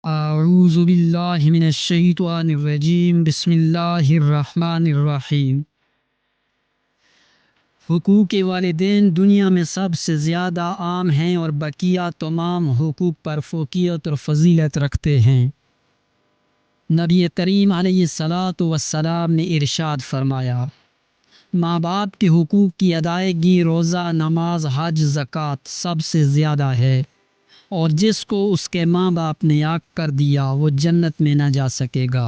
اعوذ باللہ من الشیطان الرجیم بسم اللہ الرحمن الرحیم۔ حقوق والدین دنیا میں سب سے زیادہ عام ہیں اور بقیہ تمام حقوق پر فوقیت اور فضیلت رکھتے ہیں۔ نبی کریم علیہ الصلاۃ والسلام نے ارشاد فرمایا، ماں باپ کے حقوق کی ادائیگی روزہ، نماز، حج، زکوٰۃ سب سے زیادہ ہے، اور جس کو اس کے ماں باپ نے عاق کر دیا وہ جنت میں نہ جا سکے گا۔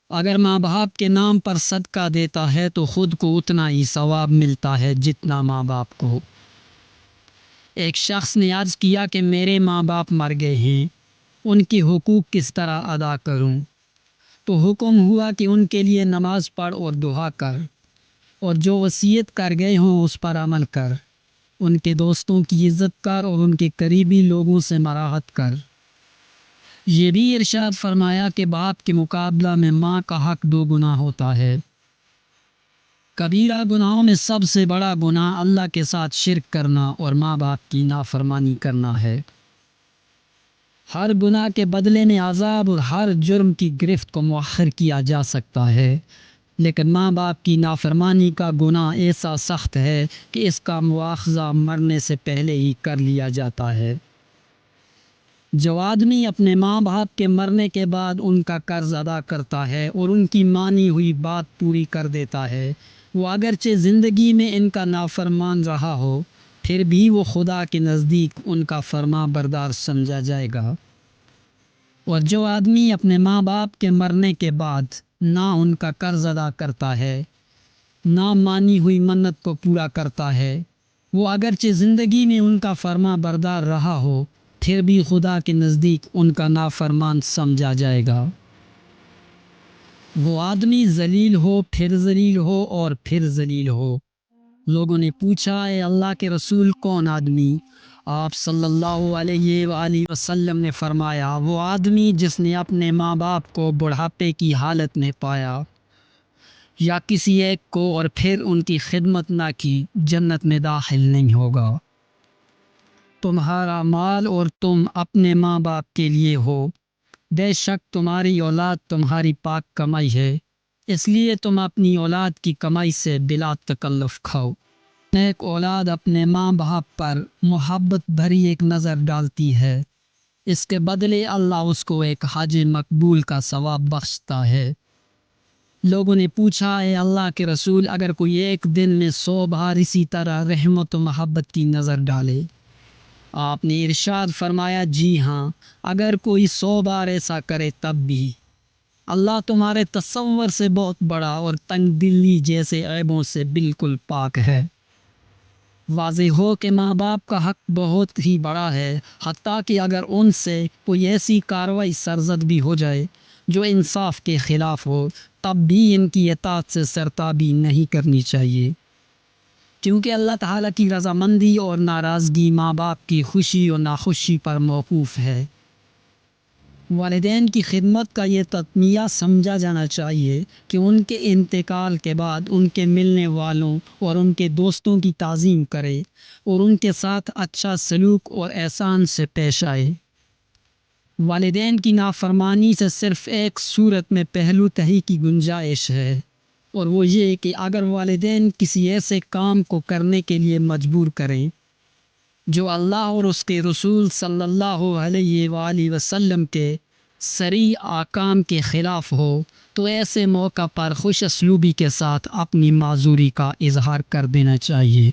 اگر ماں باپ کے نام پر صدقہ دیتا ہے تو خود کو اتنا ہی ثواب ملتا ہے جتنا ماں باپ کو۔ ایک شخص نے عرض کیا کہ میرے ماں باپ مر گئے ہیں، ان کے حقوق کس طرح ادا کروں؟ تو حکم ہوا کہ ان کے لیے نماز پڑھ اور دعا کر، اور جو وصیت کر گئے ہوں اس پر عمل کر، ان کے دوستوں کی عزت کر اور ان کے قریبی لوگوں سے مراعات کر۔ یہ بھی ارشاد فرمایا کہ باپ کے مقابلہ میں ماں کا حق 2 گنا ہوتا ہے۔ کبیرہ گناہوں میں سب سے بڑا گناہ اللہ کے ساتھ شرک کرنا اور ماں باپ کی نافرمانی کرنا ہے۔ ہر گناہ کے بدلے میں عذاب اور ہر جرم کی گرفت کو مؤخر کیا جا سکتا ہے، لیکن ماں باپ کی نافرمانی کا گناہ ایسا سخت ہے کہ اس کا مواخذہ مرنے سے پہلے ہی کر لیا جاتا ہے۔ جو آدمی اپنے ماں باپ کے مرنے کے بعد ان کا قرض ادا کرتا ہے اور ان کی مانی ہوئی بات پوری کر دیتا ہے، وہ اگرچہ زندگی میں ان کا نافرمان رہا ہو، پھر بھی وہ خدا کے نزدیک ان کا فرما بردار سمجھا جائے گا۔ اور جو آدمی اپنے ماں باپ کے مرنے کے بعد نہ ان کا قرض ادا کرتا ہے، نہ مانی ہوئی منت کو پورا کرتا ہے، وہ اگرچہ زندگی میں ان کا فرما بردار رہا ہو، پھر بھی خدا کے نزدیک ان کا نافرمان سمجھا جائے گا۔ وہ آدمی ذلیل ہو، پھر ذلیل ہو اور پھر ذلیل ہو۔ لوگوں نے پوچھا، اے اللہ کے رسول، کون آدمی؟ آپ صلی اللہ علیہ وآلہ وسلم نے فرمایا، وہ آدمی جس نے اپنے ماں باپ کو بڑھاپے کی حالت میں پایا یا کسی ایک کو اور پھر ان کی خدمت نہ کی، جنت میں داخل نہیں ہوگا۔ تمہارا مال اور تم اپنے ماں باپ کے لیے ہو، بے شک تمہاری اولاد تمہاری پاک کمائی ہے، اس لیے تم اپنی اولاد کی کمائی سے بلا تکلف کھاؤ۔ ایک اولاد اپنے ماں باپ پر محبت بھری ایک نظر ڈالتی ہے، اس کے بدلے اللہ اس کو ایک حج مقبول کا ثواب بخشتا ہے۔ لوگوں نے پوچھا، اے اللہ کے رسول، اگر کوئی ایک دن میں 100 بار اسی طرح رحمت و محبت کی نظر ڈالے؟ آپ نے ارشاد فرمایا، جی ہاں، اگر کوئی 100 بار ایسا کرے تب بھی اللہ تمہارے تصور سے بہت بڑا اور تنگ دلی جیسے عیبوں سے بالکل پاک ہے۔ واضح ہو کہ ماں باپ کا حق بہت ہی بڑا ہے، حتیٰ کہ اگر ان سے کوئی ایسی کارروائی سرزد بھی ہو جائے جو انصاف کے خلاف ہو، تب بھی ان کی اطاعت سے سرتابی نہیں کرنی چاہیے، کیونکہ اللہ تعالیٰ کی رضامندی اور ناراضگی ماں باپ کی خوشی اور ناخوشی پر موقوف ہے۔ والدین کی خدمت کا یہ تطمیع سمجھا جانا چاہیے کہ ان کے انتقال کے بعد ان کے ملنے والوں اور ان کے دوستوں کی تعظیم کرے اور ان کے ساتھ اچھا سلوک اور احسان سے پیش آئے۔ والدین کی نافرمانی سے صرف ایک صورت میں پہلو تہی کی گنجائش ہے، اور وہ یہ کہ اگر والدین کسی ایسے کام کو کرنے کے لیے مجبور کریں جو اللہ اور اس کے رسول صلی اللہ علیہ وآلہ وسلم کے صریح احکام کے خلاف ہو، تو ایسے موقع پر خوش اسلوبی کے ساتھ اپنی معذوری کا اظہار کر دینا چاہیے۔